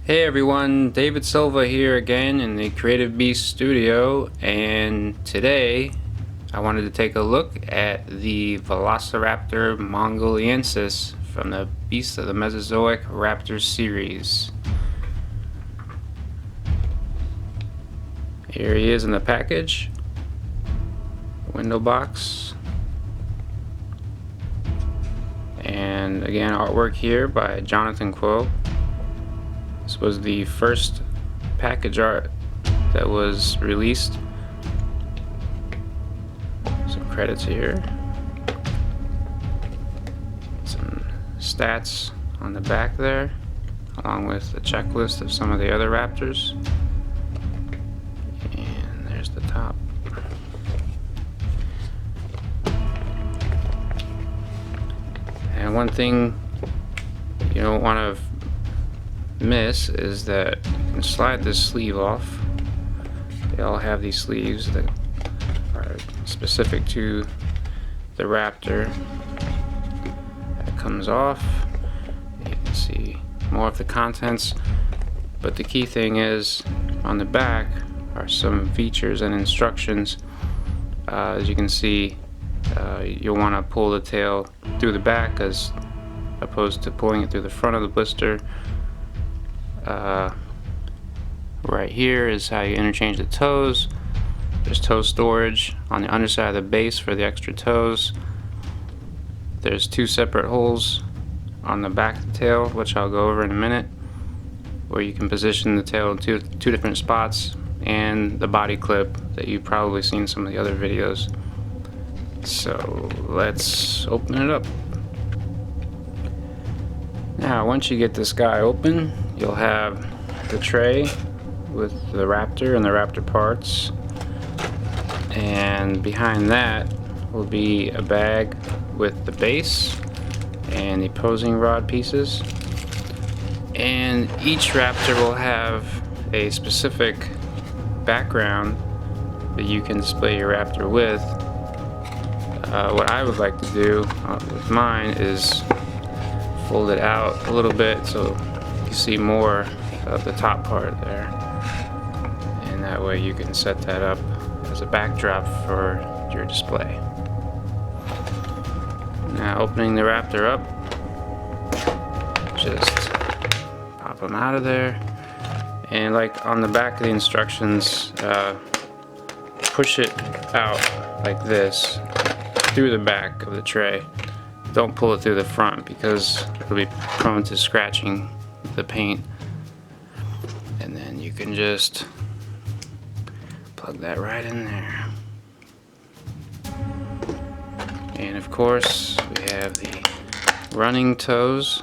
Hey everyone, David Silva here again in the Creative Beast studio, and today I wanted to take a look at the Velociraptor mongoliensis from the Beasts of the Mesozoic Raptor series. Here he is in the package, window box, and again artwork here by Jonathan Quo. This was the first package art that was released. Some credits here. Some stats on the back there, along with the checklist of some of the other raptors. And there's the top. And one thing you don't want to miss is that you can slide this sleeve off. They all have these sleeves that are specific to the Raptor. That comes off. You can see more of the contents, but the key thing is on the back are some features and instructions. As you can see, you'll want to pull the tail through the back as opposed to pulling it through the front of the blister. Right here is how you interchange the toes. There's toe storage on the underside of the base for the extra toes. There's two separate holes on the back of the tail, which I'll go over in a minute, where you can position the tail in two different spots, and the body clip that you've probably seen in some of the other videos. So let's open it up. Now, once you get this guy open, you'll have the tray with the Raptor and the Raptor parts, and behind that will be a bag with the base and the posing rod pieces. And each Raptor will have a specific background that you can display your Raptor with. What I would like to do with mine is fold it out a little bit so you see more of the top part there, and that way you can set that up as a backdrop for your display. Now, opening the Raptor up, just pop them out of there, and like on the back of the instructions, push it out like this through the back of the tray. Don't pull it through the front because it'll be prone to scratching the paint. And then you can just plug that right in there. And of course, we have the running toes.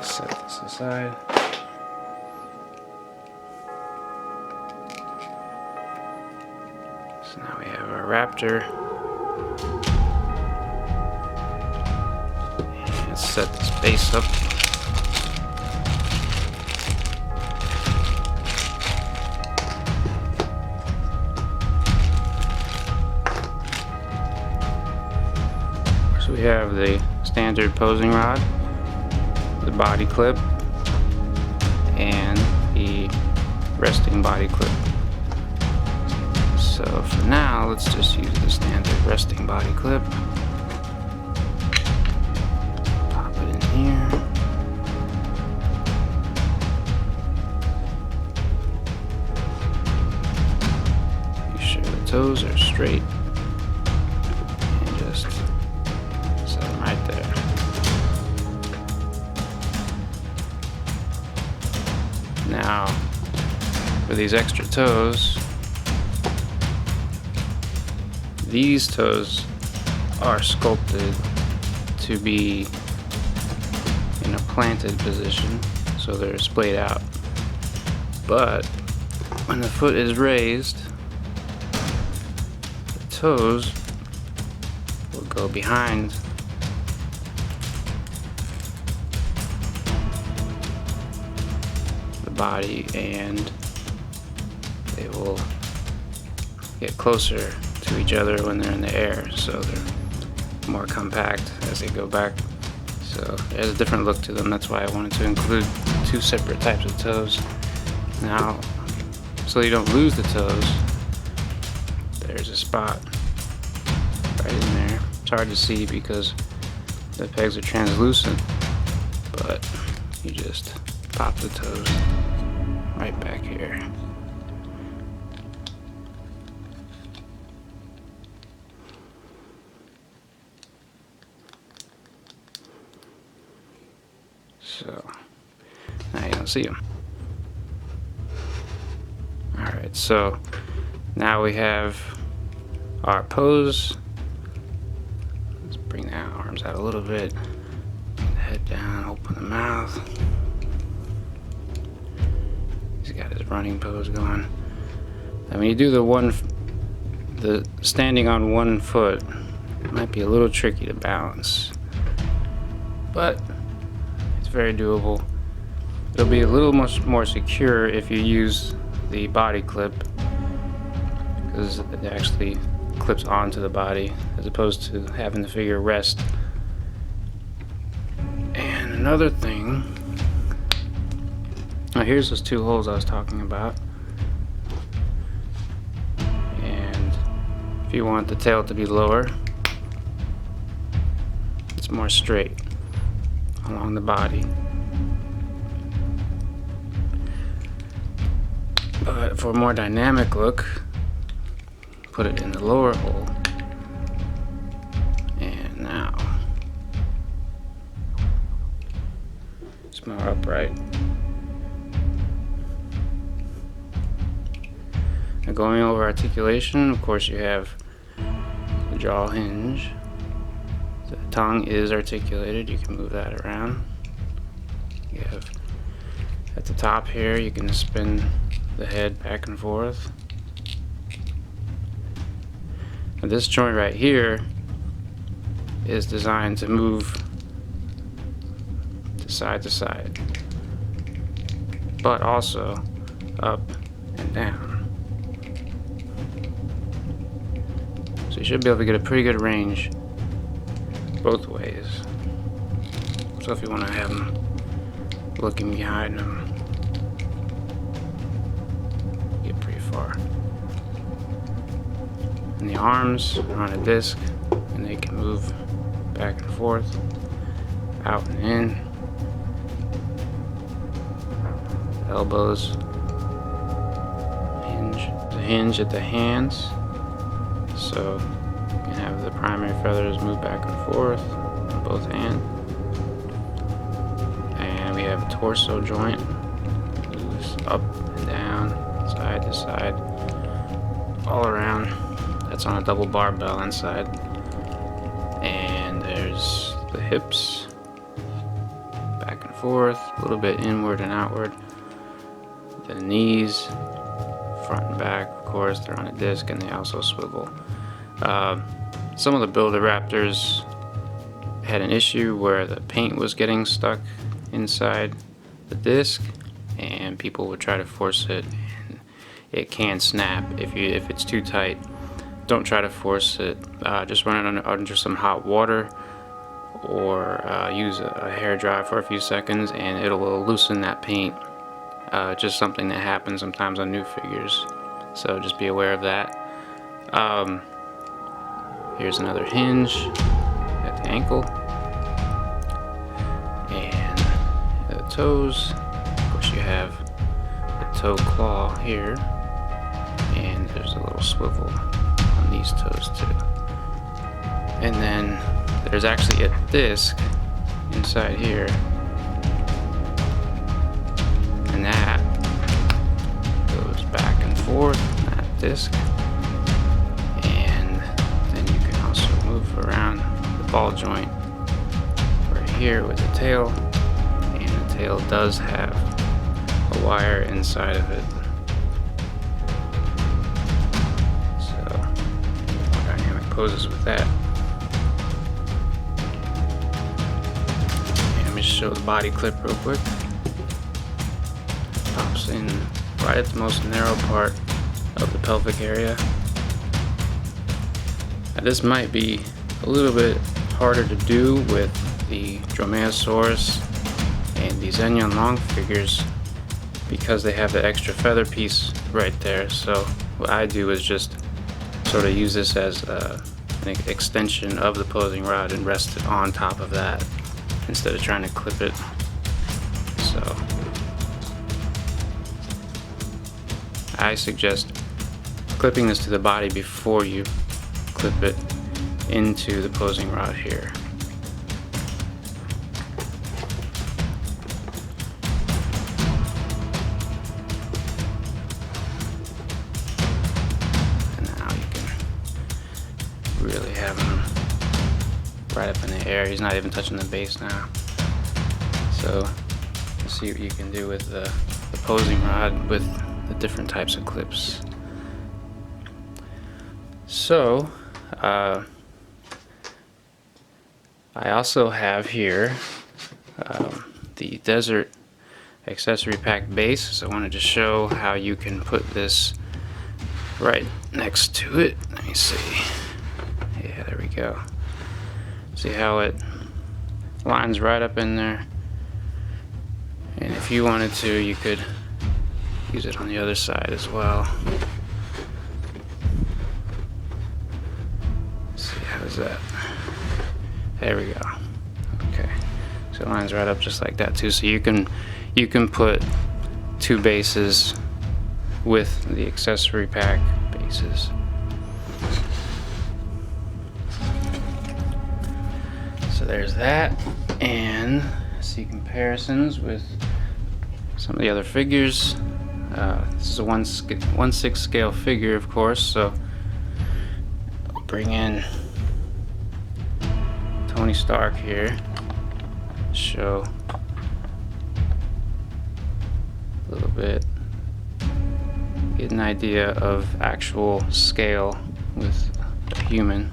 Set this aside. So now we have our Raptor. And let's set this base up. So we have the standard posing rod, the body clip, and the resting body clip. So for now, let's just use the standard resting body clip. Pop it in here. Make sure the toes are straight. And just set them right there. Now, for these extra toes, these toes are sculpted to be in a planted position, so they're splayed out. But when the foot is raised, the toes will go behind the body, and they will get closer to each other when they're in the air, so they're more compact as they go back. So it has a different look to them. That's why I wanted to include two separate types of toes. Now, so you don't lose the toes, there's a spot right in there. It's hard to see because the pegs are translucent, but you just pop the toes right back here. So now you don't see them. Alright, so now we have our pose. Let's bring the arms out a little bit. Bring the head down, open the mouth. He's got his running pose going. And when you do the standing on one foot, it might be a little tricky to balance, but it's very doable. It'll be a little much more secure if you use the body clip, because it actually clips onto the body as opposed to having the figure rest. And another thing, now here's those two holes I was talking about, and if you want the tail to be lower, it's more straight along the body. But for a more dynamic look, put it in the lower hole. And now it's more upright. Now going over articulation, of course you have the jaw hinge. The tongue is articulated, you can move that around. You have at the top here, you can spin the head back and forth. And this joint right here is designed to move to side, but also up and down. So you should be able to get a pretty good range both ways. So if you want to have them looking behind them, get pretty far. And the arms are on a disc, and they can move back and forth, out and in. Elbows, hinge at the hands, so you can have the primary feathers move back and forth on both hands. And we have a torso joint, moves up and down, side to side, all around. That's on a double barbell inside. And there's the hips, back and forth, a little bit inward and outward. The knees, front and back, of course, they're on a disc and they also swivel. Some of the builder Raptors had an issue where the paint was getting stuck inside the disc, and people would try to force it, and it can snap if it's too tight. Don't try to force it. Just run it under some hot water, or use a hair dryer for a few seconds, and it'll loosen that paint. Just something that happens sometimes on new figures, so just be aware of that. Here's another hinge at the ankle, and the toes. Of course, you have the toe claw here, and there's a little swivel on these toes too. And then there's actually a disc inside here, and that goes back and forth, that disc. And then you can also move around the ball joint right here with the tail, and the tail does have a wire inside of it. So, more dynamic poses with that. And let me show the body clip real quick. Pops in right at the most narrow part of the pelvic area. Now, this might be a little bit harder to do with the Dromaeosaurus and the Xenion long figures because they have the extra feather piece right there. So what I do is just sort of use this as an extension of the posing rod and rest it on top of that instead of trying to clip it. So I suggest clipping this to the body before you clip it into the posing rod here. And now you can really have him right up in the air. He's not even touching the base now. So let's see what you can do with the posing rod with the different types of clips. So I also have here the desert accessory pack base. So I wanted to show how you can put this right next to it. Let me see. Yeah, there we go. See how it lines right up in there. And if you wanted to, you could use it on the other side as well. Let's see, how's that? There we go. Okay, so it lines right up just like that too. So you can put two bases with the accessory pack bases. So there's that, and see comparisons with some of the other figures. This is a 1/6 scale figure, of course, so I'll bring in Tony Stark here, show a little bit, get an idea of actual scale with a human.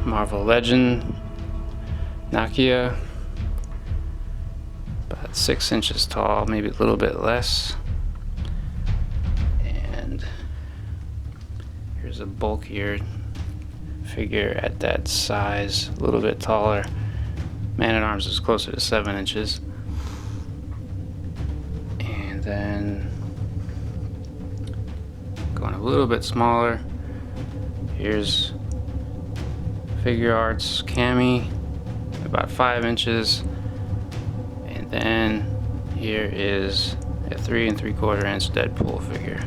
Marvel Legend Nakia, about 6 inches tall, maybe a little bit less. And here's a bulkier figure at that size, a little bit taller. Man-at-Arms is closer to 7 inches. And then going a little bit smaller, here's Figure Arts Cami, about 5 inches, and then here is a 3 3/4 inch Deadpool figure.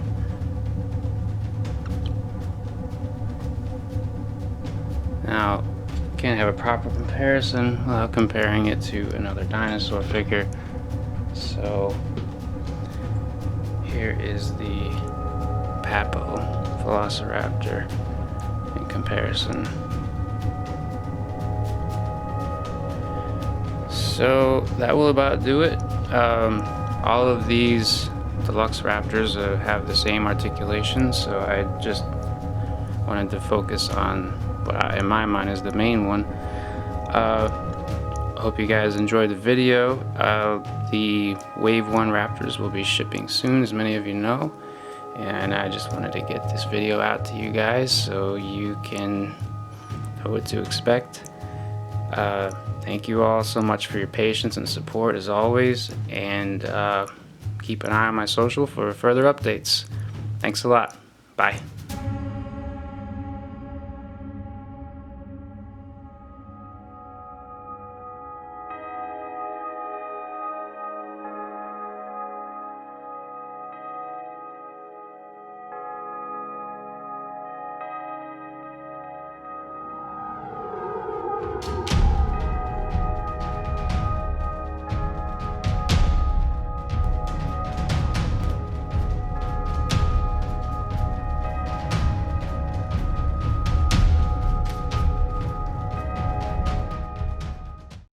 Now, can't have a proper comparison without comparing it to another dinosaur figure. So here is the Papo Velociraptor in comparison. So that will about do it. All of these deluxe Raptors have the same articulation, so I just wanted to focus on what in my mind is the main one. Hope you guys enjoyed the video. The Wave 1 Raptors will be shipping soon, as many of you know, and I just wanted to get this video out to you guys so you can know what to expect. Thank you all so much for your patience and support as always, and keep an eye on my social for further updates. Thanks a lot. Bye.